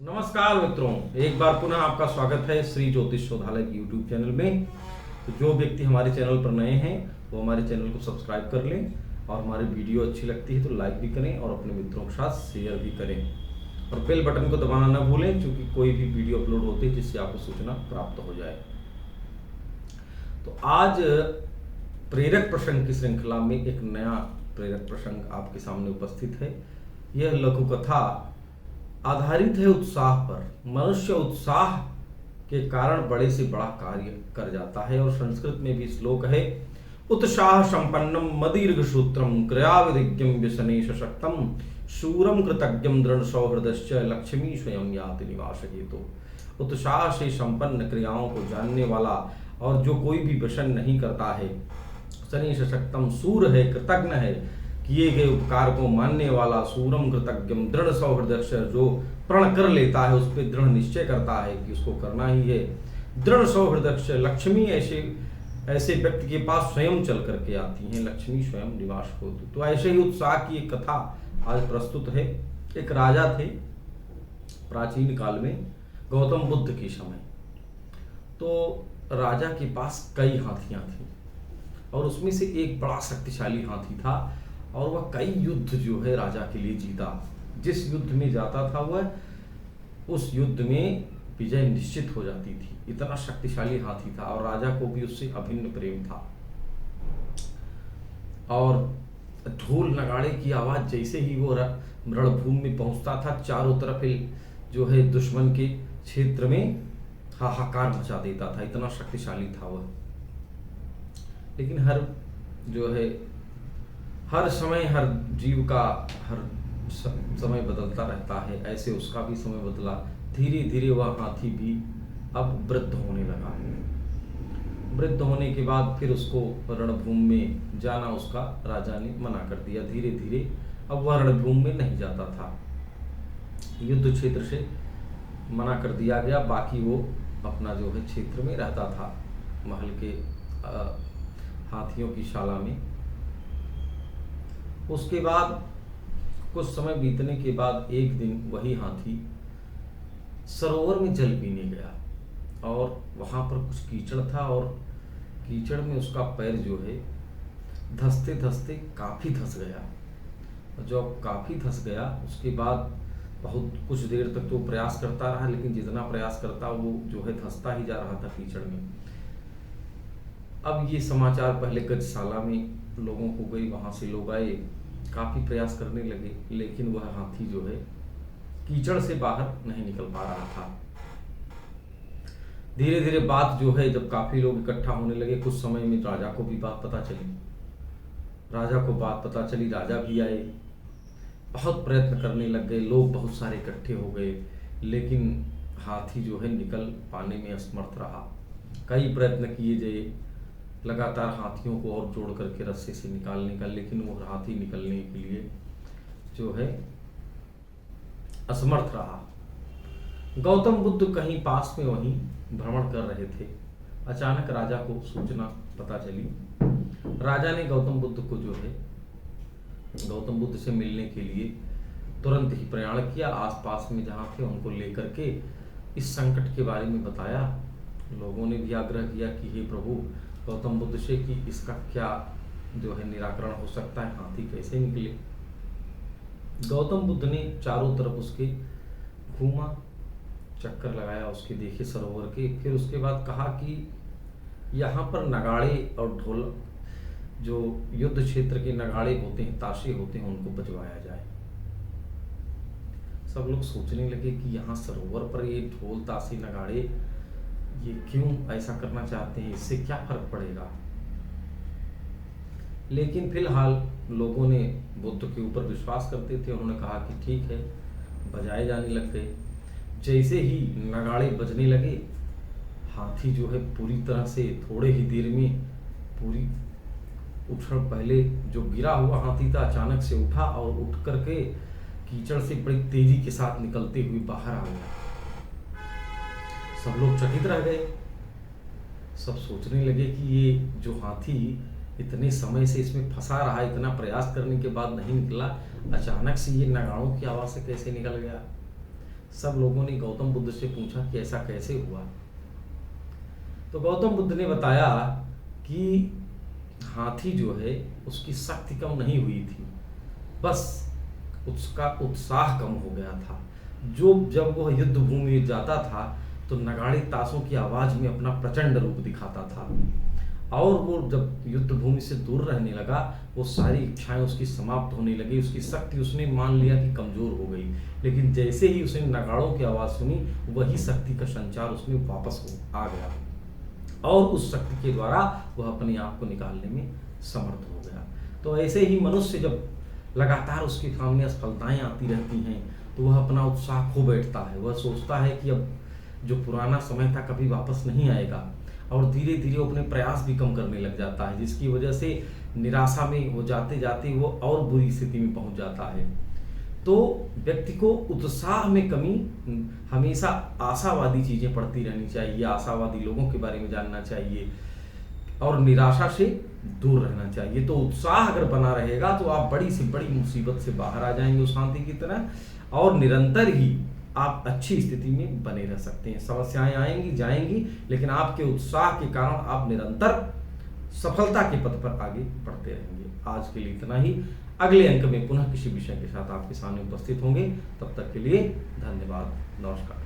नमस्कार मित्रों, एक बार पुनः आपका स्वागत है श्री ज्योतिष शोधालय की यूट्यूब चैनल में। तो जो व्यक्ति हमारे चैनल पर नए हैं वो हमारे चैनल को सब्सक्राइब कर लें और हमारी वीडियो अच्छी लगती है तो लाइक भी करें और अपने मित्रों के साथ शेयर भी करें और बेल बटन को दबाना न भूलें, क्योंकि कोई भी वीडियो अपलोड होती है जिससे आपको सूचना प्राप्त हो जाए। तो आज प्रेरक प्रसंग की श्रृंखला में एक नया प्रेरक प्रसंग आपके सामने उपस्थित है। यह लघु कथा आधारित है उत्साह पर। मनुष्य उत्साह के कारण बड़े से बड़ा कार्य कर जाता है और संस्कृत में भी श्लोक है, उत्साह संपन्नम मदीर्घ सूत्रम क्रियाविधिज्ञम व्यसने सशक्तम शूरम कृतज्ञम दृढ़ सौहृदश्च लक्ष्मी स्वयं याति निवास हेतु। उत्साह से संपन्न क्रियाओं को जानने वाला और जो कोई भी व्यसन नहीं करता है, शनि सशक्तम सूर है, कृतज्ञ है, किए गए उपकार को मानने वाला, सूरम कृतज्ञम दृढ़ सौहृदक्ष, जो प्रण कर लेता है उस पर दृढ़ निश्चय करता है कि उसको करना ही है। दृढ़ सौहृदक्ष, लक्ष्मी ऐसे व्यक्ति के पास स्वयं चल करके आती हैं, लक्ष्मी स्वयं निवास होती। तो ऐसे ही उत्साह की एक कथा आज प्रस्तुत है। एक राजा थे प्राचीन काल में, गौतम बुद्ध के समय। तो राजा के पास कई हाथियां थी और उसमें से एक बड़ा शक्तिशाली हाथी था और वह कई युद्ध जो है राजा के लिए जीता। जिस युद्ध में जाता था वह उस युद्ध में विजय निश्चित हो जाती थी। इतना शक्तिशाली हाथी था और राजा को भी उससे अभिन्न प्रेम था। और ढोल नगाड़े की आवाज जैसे ही वो रणभूमि में पहुंचता था, चारों तरफ जो है दुश्मन के क्षेत्र में हाहाकार मचा देता था। इतना शक्तिशाली था वह। लेकिन हर समय हर जीव का हर समय बदलता रहता है, ऐसे उसका भी समय बदला। धीरे धीरे वह हाथी भी अब वृद्ध होने लगा। वृद्ध होने के बाद फिर उसको रणभूमि में जाना उसका राजा ने मना कर दिया। धीरे धीरे अब वह रणभूमि में नहीं जाता था, युद्ध क्षेत्र से मना कर दिया गया। बाकी वो अपना जो है क्षेत्र में रहता था, महल के हाथियों की शाला में। उसके बाद कुछ समय बीतने के बाद एक दिन वही हाथी सरोवर में जल पीने गया और वहां पर कुछ कीचड़ था और कीचड़ में उसका पैर जो है धंसते धंसते काफी धंस गया। और जब काफी धंस गया उसके बाद बहुत कुछ देर तक तो प्रयास करता रहा, लेकिन जितना प्रयास करता वो जो है धंसता ही जा रहा था कीचड़ में। अब ये समाचार पहले गजशाला में लोगों को गई, वहां से लोग आए, काफी प्रयास करने लगे, लेकिन वह हाथी जो है कीचड़ से बाहर नहीं निकल पा रहा था। धीरे धीरे बात जो है जब काफी लोग इकट्ठा होने लगे, कुछ समय में राजा को भी बात पता चली। राजा भी आए, बहुत प्रयत्न करने लग गए, लोग बहुत सारे इकट्ठे हो गए, लेकिन हाथी जो है निकल पाने में असमर्थ रहा। कई प्रयत्न किए गए लगातार हाथियों को और जोड़ करके रस्से से निकालने का, लेकिन वो हाथी निकलने के लिए जो है असमर्थ रहा। गौतम बुद्ध कहीं पास में वहीं भ्रमण कर रहे थे। अचानक राजा को सूचना पता चली। राजा ने गौतम बुद्ध को जो है गौतम बुद्ध से मिलने के लिए तुरंत ही प्रयाण किया। आसपास में जहाँ थे उनको लेकर के इस संकट के बारे में बताया। लोगों ने भी आग्रह किया कि हे प्रभु, गौतम बुद्ध से कि इसका क्या जो है निराकरण हो सकता है, हाथी कैसे निकले। गौतम बुद्ध ने चारों तरफ उसके घूमा, चक्कर लगाया, उसके देखे सरोवर के। फिर उसके बाद कहा कि यहाँ पर नगाड़े और ढोल, जो युद्ध क्षेत्र के नगाड़े होते हैं, ताशे होते हैं, उनको बजवाया जाए। सब लोग सोचने लगे कि यहाँ सरोवर पर ये ढोल ताशे नगाड़े ये क्यों ऐसा करना चाहते हैं, इससे क्या फर्क पड़ेगा। लेकिन फिलहाल लोगों ने बुद्ध के ऊपर विश्वास करते थे, उन्होंने कहा कि ठीक है, बजाए जाने लग गए। जैसे ही नगाड़े बजने लगे, हाथी जो है पूरी तरह से थोड़े ही देर में पूरी उछल, पहले जो गिरा हुआ हाथी था अचानक से उठा और उठ करके कीचड़ से बड़ी तेजी के साथ निकलते हुए बाहर आ गया। सब लोग चकित रह गए। सब सोचने लगे कि ये जो हाथी इतने समय से इसमें फंसा रहा, इतना प्रयास करने के बाद नहीं निकला, अचानक से ये नगाड़ों की आवाज से कैसे निकल गया। सब लोगों ने गौतम बुद्ध से पूछा कि ऐसा कैसे हुआ। तो गौतम बुद्ध ने बताया कि हाथी जो है उसकी शक्ति कम नहीं हुई थी, बस उसका उत्साह कम हो गया था। जब वह युद्ध भूमि में जाता था तो नगाड़े ताशों की आवाज में अपना प्रचंड रूप दिखाता था, और वो जब युद्ध भूमि से दूर रहने लगा वो सारी इच्छाएं उसकी समाप्त होने लगी, उसकी शक्ति उसने मान लिया कि कमजोर हो गई। लेकिन जैसे ही उसने नगाड़ों की आवाज़ सुनी वही शक्ति का संचार उसमें वापस आ गया, और उस शक्ति के द्वारा वह अपने आप को निकालने में समर्थ हो गया। तो ऐसे ही मनुष्य जब लगातार उसके सामने असफलताएं आती रहती हैं तो वह अपना उत्साह खो बैठता है। वह सोचता है कि अब जो पुराना समय था कभी वापस नहीं आएगा, और धीरे धीरे वो अपने प्रयास भी कम करने लग जाता है, जिसकी वजह से निराशा में हो जाते जाते वो और बुरी स्थिति में पहुंच जाता है। तो व्यक्ति को उत्साह में कमी, हमेशा आशावादी चीजें पढ़ती रहनी चाहिए, आशावादी लोगों के बारे में जानना चाहिए, और निराशा से दूर रहना चाहिए। तो उत्साह अगर बना रहेगा तो आप बड़ी से बड़ी मुसीबत से बाहर आ जाएंगे उस शांति की तरह, और निरंतर ही आप अच्छी स्थिति में बने रह सकते हैं। समस्याएं आएंगी जाएंगी, लेकिन आपके उत्साह के कारण आप निरंतर सफलता के पथ पर आगे बढ़ते रहेंगे। आज के लिए इतना ही। अगले अंक में पुनः किसी विषय के साथ आपके सामने उपस्थित होंगे। तब तक के लिए धन्यवाद। नमस्कार।